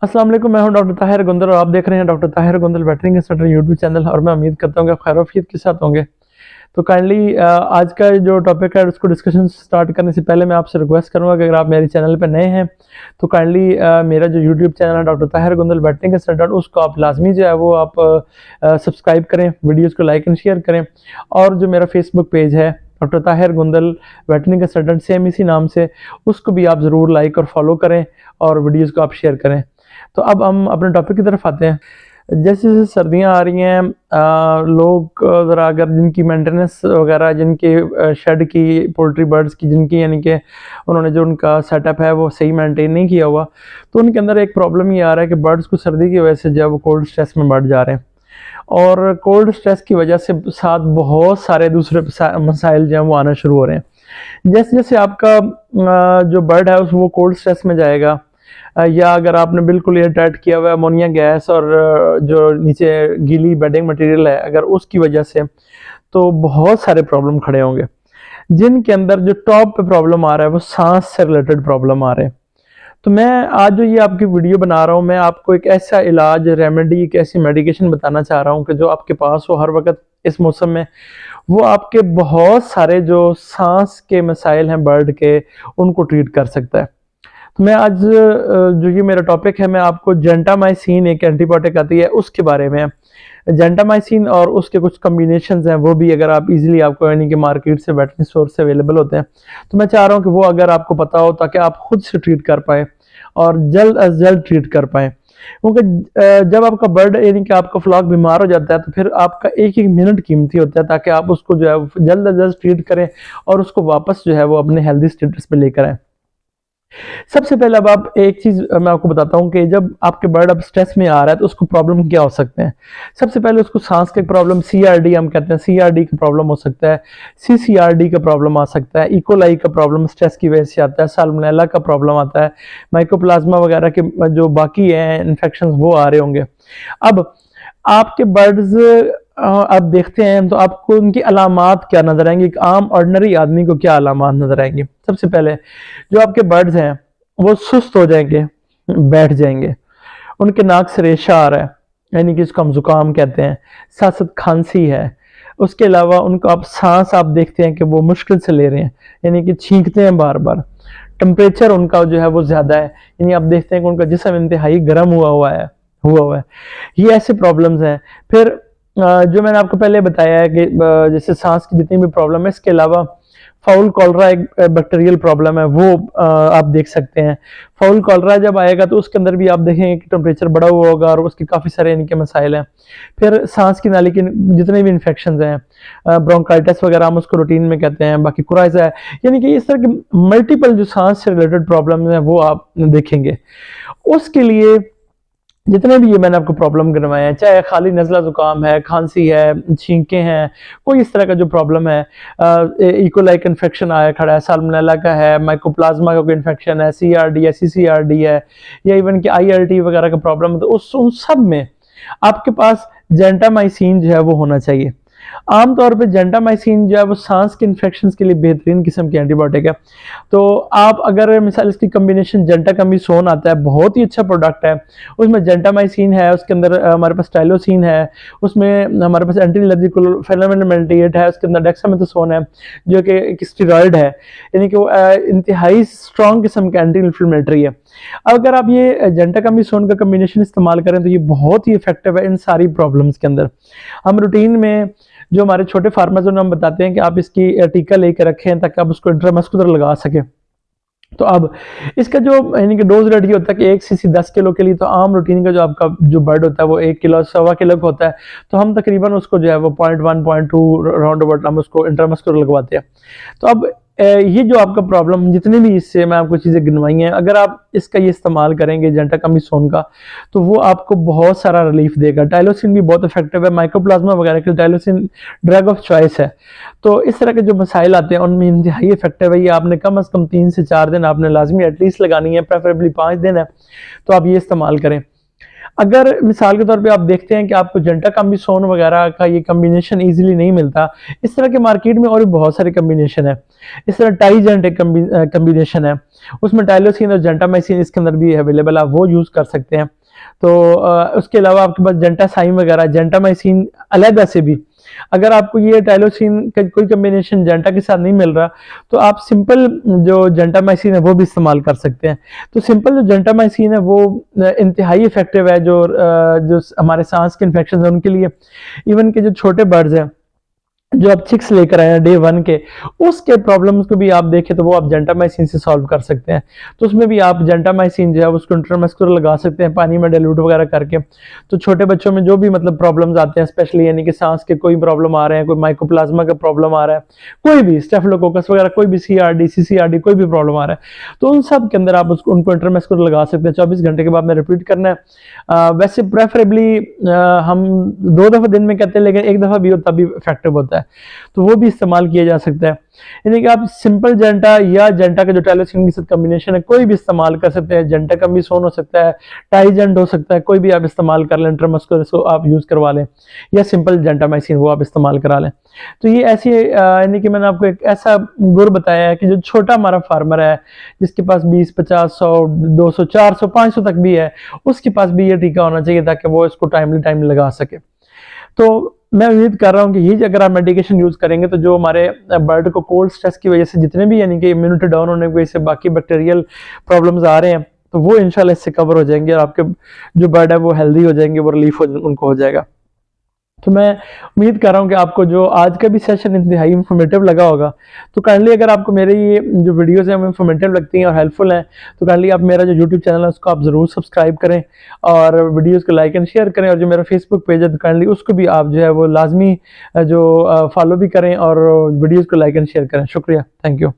अस्सलाम वालेकुम, मैं हूं डॉक्टर ताहिर गुंदल और आप देख रहे हैं doctor Tahir Gundal veterinary consultant YouTube channel. और मैं उम्मीद करता हूं कि खैर-ओ-आफियत के साथ होंगे। तो काइंडली आज का जो टॉपिक है उसको डिस्कशन स्टार्ट करने से पहले मैं आपसे रिक्वेस्ट करूंगा कि अगर आप मेरे चैनल पर नए हैं तो काइंडली मेरा जो यूट्यूब चैनल है doctor Tahir Gundal veterinary consultant, उसको आप लाजमी जो है वो आप सब्सक्राइब करें, वीडियोज़ को लाइक एंड शेयर करें। और जो मेरा फेसबुक पेज है doctor Tahir Gundal veterinary consultant, same इसी नाम से, उसको भी आप ज़रूर लाइक और फॉलो करें और वीडियोज़ को आप शेयर करें। तो अब हम अपने टॉपिक की तरफ आते हैं। जैसे जैसे सर्दियाँ आ रही हैं, लोग ज़रा अगर जिनकी मेंटेनेंस वगैरह, जिनके शेड की, पोल्ट्री बर्ड्स की, जिनकी यानी कि उन्होंने जो उनका सेटअप है वो सही मेंटेन नहीं किया हुआ, तो उनके अंदर एक प्रॉब्लम ये आ रहा है कि बर्ड्स को सर्दी की वजह से जो है वो कोल्ड स्ट्रेस में बढ़ जा रहे हैं। और कोल्ड स्ट्रेस की वजह से साथ बहुत सारे दूसरे मसाइल जो हैं वो आना शुरू हो रहे हैं। जैसे जैसे आपका जो बर्ड है वो कोल्ड स्ट्रेस में जाएगा, या अगर आपने बिल्कुल एयर टाइट किया हुआ है, अमोनिया गैस और जो नीचे गीली बेडिंग मटेरियल है अगर उसकी वजह से, तो बहुत सारे प्रॉब्लम खड़े होंगे। जिनके अंदर जो टॉप पे प्रॉब्लम आ रहा है वो सांस से रिलेटेड प्रॉब्लम आ रहे हैं। तो मैं आज जो ये आपकी वीडियो बना रहा हूँ, मैं आपको एक ऐसा इलाज, रेमेडी, एक ऐसी मेडिकेशन बताना चाह रहा हूँ कि जो आपके पास हो हर वक्त इस मौसम में, वो आपके बहुत सारे जो सांस के मसाइल हैं बर्ड के, उनको ट्रीट कर सकता है। तो मैं आज जो ये मेरा टॉपिक है, मैं आपको जेंटामाइसिन, एक एंटीबायोटिक आती है, उसके बारे में, जेंटामाइसिन और उसके कुछ कॉम्बिनेशंस हैं, वो भी अगर आप इजीली आपको यानी कि मार्केट से, वेटरनरी स्टोर से अवेलेबल होते हैं, तो मैं चाह रहा हूँ कि वो अगर आपको पता हो ताकि आप खुद से ट्रीट कर पाए और जल्द अज जल्द ट्रीट कर पाए। क्योंकि जब आपका बर्ड यानी कि आपका फ्लॉक बीमार हो जाता है तो फिर आपका एक एक मिनट कीमती होता है ताकि आप उसको जो है जल्द अज जल्द ट्रीट करें और उसको वापस जो है वो अपने हेल्दी स्टेटस पे लेकर आए। सबसे पहले अब आप एक चीज मैं आपको बताता हूँ कि जब आपके बर्ड अब स्ट्रेस में आ रहा है तो उसको प्रॉब्लम क्या हो सकते हैं। सबसे पहले उसको सांस की प्रॉब्लम, सीआरडी हम कहते हैं, सीआरडी का प्रॉब्लम हो सकता है, सीसीआरडी का प्रॉब्लम आ सकता है, इकोलाई का प्रॉब्लम स्ट्रेस की वजह से आता है, साल्मोनेला का प्रॉब्लम आता है, माइकोप्लाज्मा वगैरह के जो बाकी हैं इन्फेक्शन वो आ रहे होंगे। अब आपके बर्ड्स आप देखते हैं तो आपको उनकी अलामात क्या नजर आएंगी, एक आम ऑर्डिनरी आदमी को क्या अलामात नजर आएंगी। सबसे पहले जो आपके बर्ड्स हैं वो सुस्त हो जाएंगे, बैठ जाएंगे, उनके नाक से रेशा आ रहा है यानी कि इसको हम जुकाम कहते हैं, साथ साथ खांसी है। उसके अलावा उनको आप सांस आप देखते हैं कि वो मुश्किल से ले रहे हैं, यानी कि छींकते हैं बार बार। टेम्परेचर उनका जो है वो ज्यादा है, यानी आप देखते हैं कि उनका जिस्म इंतहाई गर्म हुआ है। ये ऐसे प्रॉब्लम्स हैं। फिर जो मैंने आपको पहले बताया है कि जैसे सांस की जितनी भी प्रॉब्लम है, इसके अलावा फाउल कॉलरा एक बैक्टीरियल प्रॉब्लम है, वो आप देख सकते हैं। फाउल कॉलरा जब आएगा तो उसके अंदर भी आप देखेंगे कि टेम्परेचर बढ़ा हुआ होगा और उसके काफ़ी सारे इनके मसाइल हैं। फिर सांस की नाली के जितने भी इन्फेक्शन हैं, ब्रोंकाइटिस वगैरह हम उसको रूटीन में कहते हैं, बाकी कुराइजा है, यानी कि इस तरह की मल्टीपल जो सांस से रिलेटेड प्रॉब्लम है वो आप देखेंगे। उसके लिए जितने भी ये मैंने आपको प्रॉब्लम गिनवाए हैं, चाहे खाली नज़ला जुकाम है, खांसी है, छींके हैं, कोई इस तरह का जो प्रॉब्लम है, इकोलाइक इन्फेक्शन आया खड़ा है, साल्मोनेला का है, माइकोप्लाज्मा का कोई इन्फेक्शन है, सीआरडी है, सीसीआरडी है, या इवन कि आईआरटी वगैरह का प्रॉब्लम है, तो उन सब में आपके पास जेंटामाइसिन जो है वो होना चाहिए। आमतौर पे जेंटामाइसिन जो है वो सांस के इन्फेक्शन के लिए बेहतरीन किस्म की एंटीबायोटिक है। तो आप अगर मिसाल इसकी कम्बिनेशन जेंटाकमीसोन आता है, बहुत ही अच्छा प्रोडक्ट है, उसमें जेंटामाइसिन है, उसके अंदर हमारे पास टाइलोसिन है, उसमें हमारे पास एंटी एलर्जिकल फेनोमेनमेंटिएट है, उसके अंदर डेक्सामेथासोन है जो कि एक स्टेरॉइड है, यानी कि वो इंतहाई स्ट्रॉन्ग किस्म का एंटी इन्फ्लेमेटरी है। अगर आप ये जेंटाकमीसोन का कम्बिनेशन इस्तेमाल करें तो ये बहुत ही इफेक्टिव है इन सारी प्रॉब्लम्स के अंदर। हम रूटीन में जो हमारे छोटे फार्मर्स हम बताते हैं कि आप इसकी टीका लेकर रखें ताकि आप उसको इंट्रामस्कुलर लगा सके। तो अब इसका जो यानी कि डोज रेट ये होता है कि 1 सीसी 10 किलो के लिए, तो आम रूटीन का जो आपका जो बर्ड होता है वो 1 किलो सवा किलो का होता है, तो हम तकरीबन उसको जो है वो 0.1 0.2 राउंड अबाउट हम उसको इंट्रामस्कुलर लगवाते हैं। तो अब ये जो आपका प्रॉब्लम, जितने भी इससे मैं आपको चीज़ें गिनवाई हैं, अगर आप इसका ये इस्तेमाल करेंगे जेंटाकमीसोन का, तो वो आपको बहुत सारा रिलीफ देगा। टाइलोसिन भी बहुत इफेक्टिव है, माइकोप्लाज्मा वगैरह के टाइलोसिन ड्रग ऑफ चॉइस है। तो इस तरह के जो मसाइल आते हैं उनमें इंतहाई इफेक्टिव है। ये आपने कम अज़ कम 3 से 4 दिन आपने लाजमी एटलीस्ट लगानी है, प्रेफरेबली 5 दिन है, तो आप ये इस्तेमाल करें। अगर मिसाल के तौर पे आप देखते हैं कि आपको जंटा कॉम्बिसोन वगैरह का ये कॉम्बिनेशन इजीली नहीं मिलता, इस तरह के मार्केट में और भी बहुत सारे कॉम्बिनेशन है। इस तरह टाइजेंट एक कॉम्बिनेशन है, उसमें टाइलोसिन और जेंटामाइसिन इसके अंदर भी अवेलेबल, आप वो यूज़ कर सकते हैं। तो उसके अलावा आपके पास जेंटासाइम वगैरह, जेंटामाइसिन अलहदा से भी, अगर आपको ये टाइलोसिन का कोई कॉम्बिनेशन जेंटा के साथ नहीं मिल रहा, तो आप सिंपल जो जेंटामाइसिन है वो भी इस्तेमाल कर सकते हैं। तो सिंपल जो जेंटामाइसिन है वो इंतहाई इफेक्टिव है जो हमारे सांस के इन्फेक्शन है उनके लिए। इवन के जो छोटे बर्ड्स हैं, जो आप चिक्स लेकर आए हैं डे 1 के, उसके प्रॉब्लम्स को भी आप देखें तो वो आप जेंटामाइसिन से सॉल्व कर सकते हैं। तो उसमें भी आप जेंटामाइसिन जो है उसको इंट्रामस्कुलर लगा सकते हैं पानी में डाइल्यूट वगैरह करके। तो छोटे बच्चों में जो भी मतलब प्रॉब्लम्स आते हैं, स्पेशली यानी कि सांस के कोई प्रॉब्लम आ रहे हैं, कोई माइकोप्लाज्मा का प्रॉब्लम आ रहा है, कोई भी स्टेफिलोकोकस वगैरह, कोई भी CRD CCRD कोई भी प्रॉब्लम आ रहा है, तो उन सब के अंदर आप उनको इंट्रामस्कुलर लगा सकते हैं। 24 घंटे के बाद में रिपीट करना है। वैसे प्रेफरेबली हम 2 दफ़ा दिन में कहते हैं, लेकिन 1 दफ़ा भी होता भी इफेक्टिव होता है, तो वो भी इस्तेमाल किया जा सकता है। यानी कि आप सिंपल जेंटा या जेंटा का जो टाइलोसिन के साथ कॉम्बिनेशन है कोई भी इस्तेमाल कर सकते हैं। जेंटा कॉम्बिसोन हो सकता है, टाइजेंट हो सकता है, कोई भी आप इस्तेमाल कर लें, इंट्रामस्कुलर इसको आप यूज़ करवा लें, या सिंपल जेंटामाइसिन वो आप इस्तेमाल करा लें। तो ये ऐसी यानी कि मैंने आपको एक ऐसा गुर बताया है कि जो छोटा हमारा फार्मर है, जिसके पास 20, 50, 100, 200, 400, 500 तक भी है, उसके पास भी ये टीका होना चाहिए ताकि वो इसको टाइमली लगा सके। तो मैं उम्मीद कर रहा हूँ कि ये अगर आप मेडिकेशन यूज़ करेंगे तो जो हमारे बर्ड को कोल्ड स्ट्रेस की वजह से जितने भी यानी कि इम्यूनिटी डाउन होने की वजह से बाकी बैक्टीरियल प्रॉब्लम्स आ रहे हैं, तो वो इंशाल्लाह इससे कवर हो जाएंगे और आपके जो बर्ड है वो हेल्दी हो जाएंगे, वो रिलीफ उनको हो जाएगा। तो मैं उम्मीद कर रहा हूँ कि आपको जो आज का भी सेशन इंतहाई इंफॉर्मेटिव लगा होगा। तो काइंडली अगर आपको मेरे ये जो वीडियोस हैं वो इंफॉर्मेटिव लगती हैं और हेल्पफुल हैं, तो काइंडली आप मेरा जो यूट्यूब चैनल है उसको आप ज़रूर सब्सक्राइब करें और वीडियोस को लाइक एंड शेयर करें। और जो मेरा फेसबुक पेज है तो काइंडली उसको भी आप जो है वो लाजमी जो फॉलो भी करें और वीडियोज़ को लाइक एंड शेयर करें। शुक्रिया, थैंक यू।